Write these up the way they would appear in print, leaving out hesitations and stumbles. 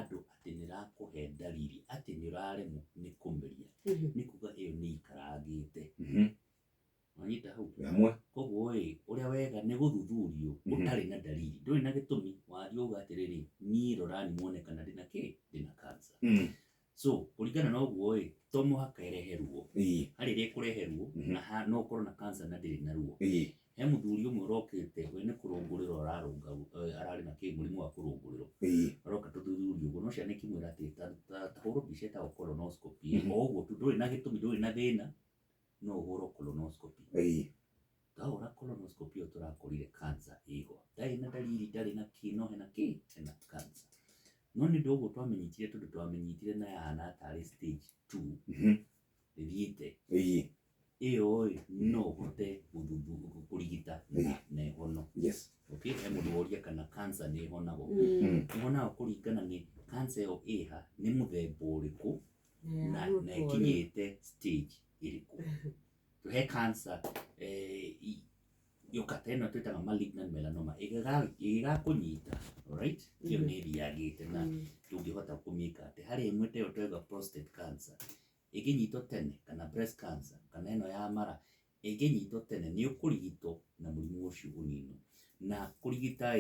bado atĩ nĩrakũhe ndariri atĩ nĩũraremwo nĩ kũmeria nĩ kuga ĩyo nĩ ikarangĩte. Wanyita hau koguo ũrĩa wega nĩ gũthuthurio ũtarĩ na ndariri, ndũrĩ na gĩtũmi wathiĩ uga atĩrĩrĩ niĩ rorani muone kana ndĩna ndĩna cancer. So kũringana na ũguo to mũhaka ĩrehe ruo, harĩ ĩrĩa ĩkũrehe ruo na no ũkorwo na cancer na ndĩrĩ na ruo. He mũthuri ũmwe ũrokĩte we nĩ kũrũngũrĩrwo ararĩ na mũrimũ wa kũrũngũrĩrwo, aroka tũthuthurio ũguo, no ciana ikĩmwĩra atĩ ta hũrwo mbica ĩtagwo colonoscopy, o ũguo tu ndũrĩ na gĩtũmi ndũrĩ na thĩna no ũhũrwo colonoscopy. Ndahũra colonoscopy ĩyo tũrakorire cancer ĩho, ndarĩ na ndariri ndarĩ na no hena hena cancer. No nĩ ũndũ ũguo twamenyitire tondũ twamenyitire na yahana tarĩ stage 2 ĩthiĩte, ĩyo no ũhote kũrigita na ĩhono. Okay, he mũndũ woria kana cancer nĩ ĩhonagwo. Ĩhonagwo kũringana nĩ cancer ĩyo ĩha nĩ mũthemba ũrĩkũ na ĩkinyĩte stage ĩrĩkũ. He cancer yũkata ĩno twĩtaga malignant melanoma ĩgĩgakũnyita, alright, ĩyo nĩ ĩthiangĩte na ndũngĩhota kũmĩka atĩ. Harĩ ĩmwe ta ĩyo twĩtaga prostate cancer ĩngĩnyitwo tene, kana breast cancer kana ĩno ya mara ĩngĩnyitwo tene nĩ ũkũrigitwo na mũrimũ ũcio ũninwo. Na kũrigita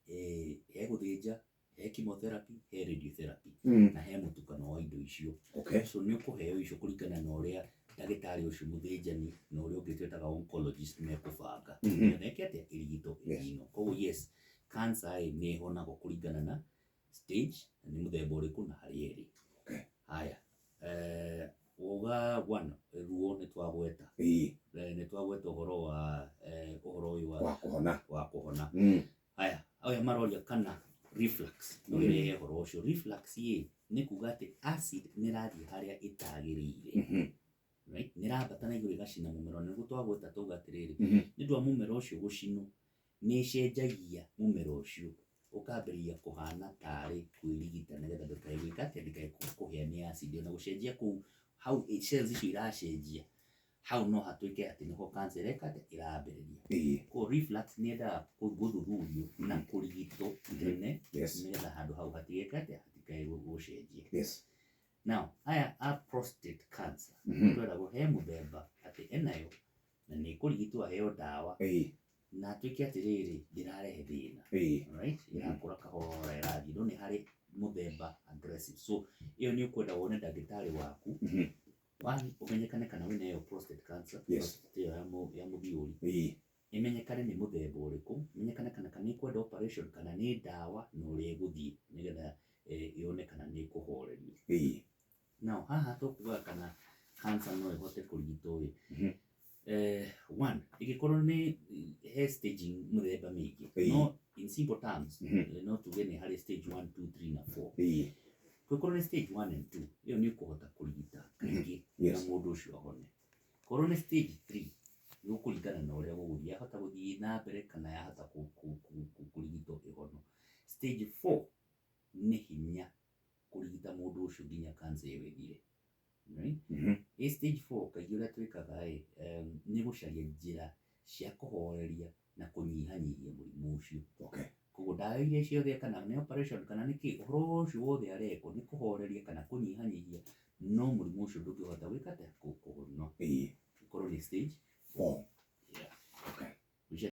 he gũthĩnja, he chemotherapy, he radiotherapy na he mũtukano wa indo icio. So nĩ ũkũheo icio kũringana na ũrĩa ndagĩtarĩ ũcio mũthĩnjani na ũrĩa ũngĩ twĩtaga oncologist mekũbanga neke atĩ ĩrigitwo ĩninwo. Koguo yes, cancer nĩ ĩhonagwo kũringana na stage na nĩ mũthemba ũrĩkũ na harĩa ĩrĩ. Haya, uga ruo nĩ twagweta, nĩ twagweta ũhoro wa ũhoro ũyũ wa kũhona. Haya, aya maroria kana reflux no ĩrehe ũhoro ũcio. Reflux nĩ kuga atĩ acid nĩ rathiĩ harĩa ĩtagĩrĩire, right, nĩ rambata na igũrũ ĩgacina mũmero. Nĩguo twagweta tuga atĩrĩrĩ nĩ ũndũ wa mũmero ũcio gũcinwo nĩ ĩcenjagia mũmero ũcio ũkambĩrĩria kũhana tarĩ kwĩrigita nĩgetha ndũkae gwĩka atĩ ndũkae kũhĩa nĩ acid. Ona gũcenjia kũu hau cells icio iracenjia hau no hatuĩke atĩ nĩho cancer ĩrambĩrĩria. Koguo reflux nĩ yendaga gũthuthurio na kũrigitwo tene nĩgetha handũ hau hatigeka atĩ hatikae gũcenjia. Now aya a prostate cancer twĩragwo he mũthemba atĩ enayo na nĩ kũrigitwo aheo ndawa na atuĩke atĩrĩrĩ ndĩrarehe thĩna, right, ĩrakũra kahora ĩrathiĩ. No nĩ harĩ mũthemba aggressive, so ĩyo nĩ ũkwenda wone ndagĩtarĩ waku ũmenyekane kana wĩna ĩyo prostate cancer, prostate ĩyo ya mũthiũri, ĩmenyekane nĩ mũthemba ũrĩkũ, ĩmenyekane kana nĩ kwenda operation kana nĩ ndawa na ũrĩa ĩgũthiĩ nĩgetha yone kana nĩ ĩkũhorerio. Now haha tũkuga kana cancer no ĩhote kũrigitwo ĩgĩkorwo nĩ he staging mũthemba mĩingĩ, no in simple terms no tuge nĩ harĩ stage 1, 2, 3 na 4. Kũngĩkorwo nĩ stage 1 and 2 ĩyo nĩ ũkũhota kũrigita kaingĩ na mũndũ ũcio ahone. Korwo nĩ stage 3 nĩ ũkũringana na ũrĩa gũgũthiĩ, yahota gũthiĩ na mbere kana yahota kũrigitwo ĩhono. Stage 4 nĩ hinya kũrigita mũndũ ũcio nginya cancer ĩyo ĩthire, right? Stage 4 kaingĩ ũrĩa twĩkaga nĩ gũcaria njĩra cia kũhoreria na kũnyihanyihia mũrimũ ũcio. Koguo ndawa iria ciothe kana nĩ operation kana nĩ kĩ, ũhoro ũcio wothe arekwo nĩ kũhoreria kana kũnyihanyihia, no mũrimũ ũcio ndũngĩhota gwĩka atĩa kũhona. Korwo nĩ stage 4.